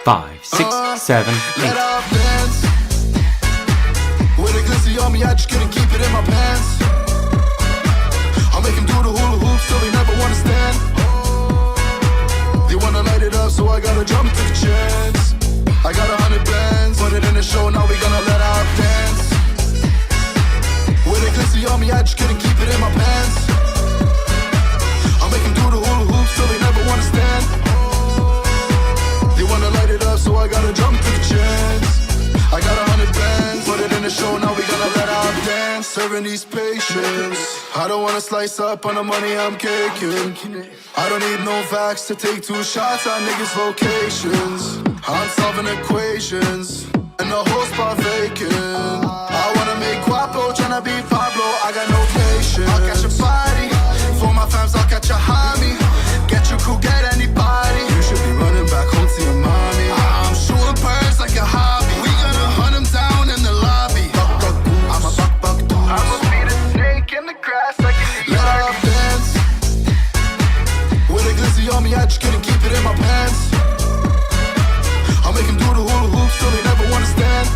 5, 6, 7, 8. Let off dance. With a glizzy on me, I just couldn't keep it in my pants. I'll make him do the hula hoops till they never wanna stand. They wanna light it up, so I gotta jump to the chance. I got 100 bands, put it in the show, now we gonna let out dance. With a glizzy on me, I just couldn't keep it in my pants. I'll make him do the hula hoops till they never wanna stand. They wanna light it up, so I gotta jump to the chance. I got 100 bands, put it in the show, now we gonna let out dance. Serving these patients, I don't wanna slice up on the money I'm caking. I don't need no facts to take 2 shots on niggas' locations. I'm solving equations, and the whole spot vacant. I wanna make guapo, tryna be Pablo, I got no patience. I'll catch a body, for my fams I'll catch a homie. Get your crew, get anybody. You should be running back home to your mommy. I'm shooting birds like a hobby. We gonna hunt them down in the lobby. I'm a buck deuce. I'ma feed a snake in the grass like a Let off dance. With a glizzy on me, I just couldn't keep it in my pants. I'll make him do the hula hoops till they never wanna stand.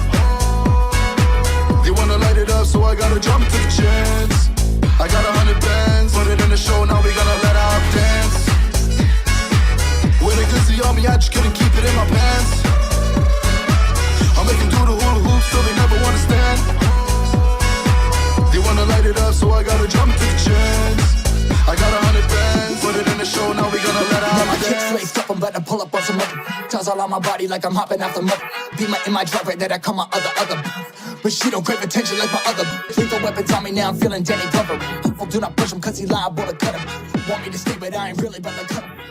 They wanna light it up, so I gotta jump to the chance. I got 100 bands, put it in the show, now we gonna let out dance. With a glizzy on me, I just couldn't keep it in my pants. I'll make him do the hula hoops till they never wanna stand. They wanna light it up, so I gotta jump to the chance. I got 100 bands, put it in the show, now we gonna let out my dance. kicks laced up, I'm about to pull up on some other. Tells all on my body like I'm hopping off the mother. Be in my driver that I call my other. But she don't crave attention like my other. Lethal weapons on me now, I'm feeling Danny Glover. Hopeful do not push him cause he liable to cut him. Want me to stay but I ain't really about to cut him.